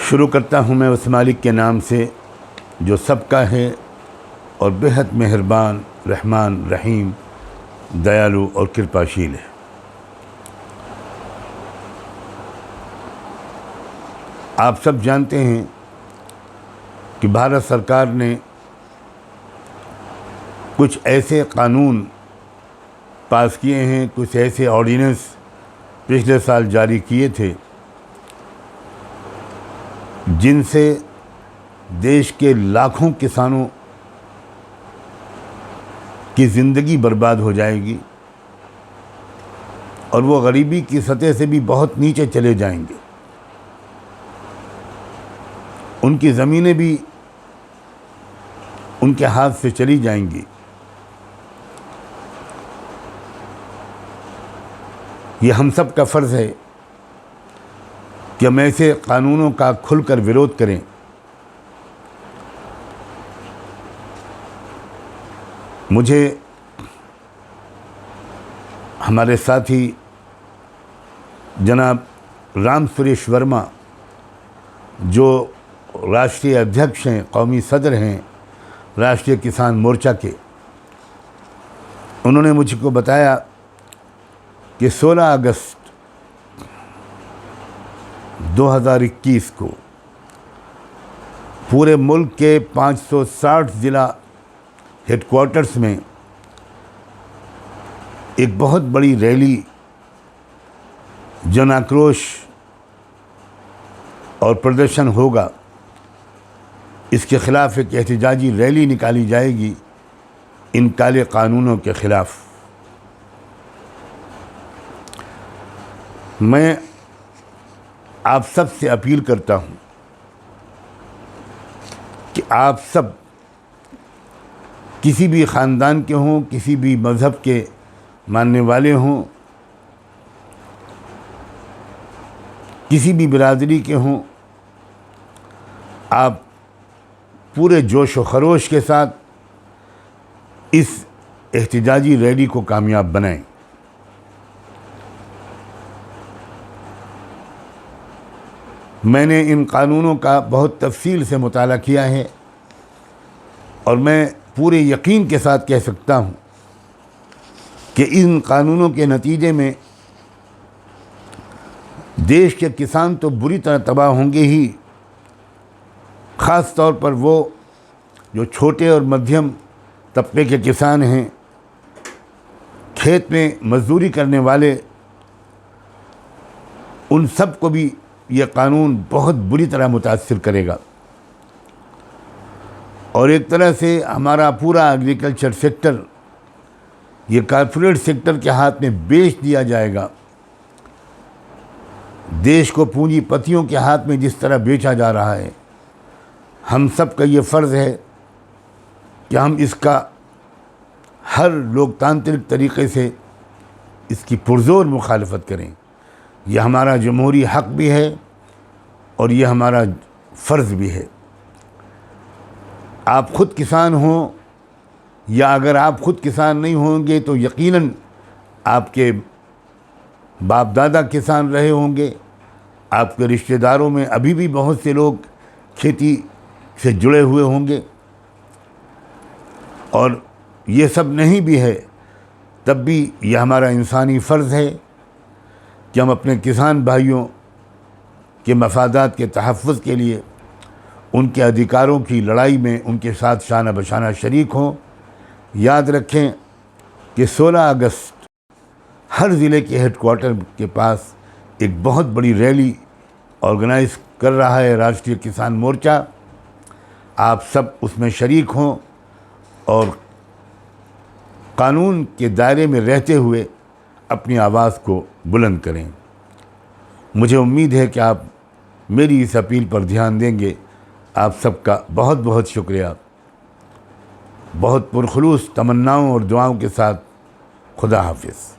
शुरू करता हूँ मैं उस मालिक के नाम से जो सबका है और बेहद मेहरबान, रहमान, रहीम, दयालु और कृपाशील है। आप सब जानते हैं कि भारत सरकार ने कुछ ऐसे कानून पास किए हैं, कुछ ऐसे ऑर्डिनेंस पिछले साल जारी किए थे जिनसे देश के लाखों किसानों की ज़िंदगी बर्बाद हो जाएगी और वो गरीबी की सतह से भी बहुत नीचे चले जाएंगे। उनकी ज़मीनें भी उनके हाथ से चली जाएंगी। ये हम सब का फ़र्ज़ है कि हम ऐसे कानूनों का खुलकर विरोध करें। मुझे हमारे साथी जनाब राम सुरेश वर्मा, जो राष्ट्रीय अध्यक्ष हैं, कौमी सदर हैं राष्ट्रीय किसान मोर्चा के, उन्होंने मुझको बताया कि 16 अगस्त 2021 को पूरे मुल्क के 560 ज़िला हेडक्वार्टर्स में एक बहुत बड़ी रैली, जन आक्रोश और प्रदर्शन होगा। इसके ख़िलाफ़ एक एहतजाजी रैली निकाली जाएगी इन काले कानूनों के ख़िलाफ़। मैं आप सब से अपील करता हूँ कि आप सब किसी भी ख़ानदान के हों, किसी भी मज़हब के मानने वाले हों, किसी भी बिरादरी के हों, आप पूरे जोश व खरोश के साथ इस एहतजाजी रैली को कामयाब बनाएं। मैंने इन कानूनों का बहुत तफसील से मुताला किया है और मैं पूरे यकीन के साथ कह सकता हूँ कि इन कानूनों के नतीजे में देश के किसान तो बुरी तरह तबाह होंगे ही, ख़ास तौर पर वो जो छोटे और मध्यम तबके के किसान हैं, खेत में मजदूरी करने वाले, उन सब को भी ये कानून बहुत बुरी तरह मुतासिर करेगा और एक तरह से हमारा पूरा एग्रीकल्चर सेक्टर ये कॉर्पोरेट सेक्टर के हाथ में बेच दिया जाएगा। देश को पूंजीपतियों के हाथ में जिस तरह बेचा जा रहा है, हम सब का ये फ़र्ज़ है कि हम इसका हर लोकतांत्रिक तरीक़े से इसकी पुरज़ोर मुखालफत करें। यह हमारा जमहूरी हक़ भी है और ये हमारा फ़र्ज़ भी है। आप ख़ुद किसान हों या अगर आप ख़ुद किसान नहीं होंगे तो यकीनन आपके बाप दादा किसान रहे होंगे, आपके रिश्तेदारों में अभी भी बहुत से लोग खेती से जुड़े हुए होंगे, और ये सब नहीं भी है तब भी यह हमारा इंसानी फ़र्ज़ है कि हम अपने किसान भाइयों के मफादात के तहफ़्फ़ुज़ के लिए उनके अधिकारों की लड़ाई में उनके साथ शाना बशाना शरीक हों। याद रखें कि 16 अगस्त हर ज़िले के हेडक्वार्टर के पास एक बहुत बड़ी रैली ऑर्गेनाइज़ कर रहा है राष्ट्रीय किसान मोर्चा। आप सब उसमें शरीक हों और कानून के दायरे में रहते हुए अपनी आवाज़ को बुलंद करें। मुझे उम्मीद है कि आप मेरी इस अपील पर ध्यान देंगे। आप सबका बहुत बहुत शुक्रिया। बहुत पुरखुलूस तमन्नाओं और दुआओं के साथ खुदा हाफिज़।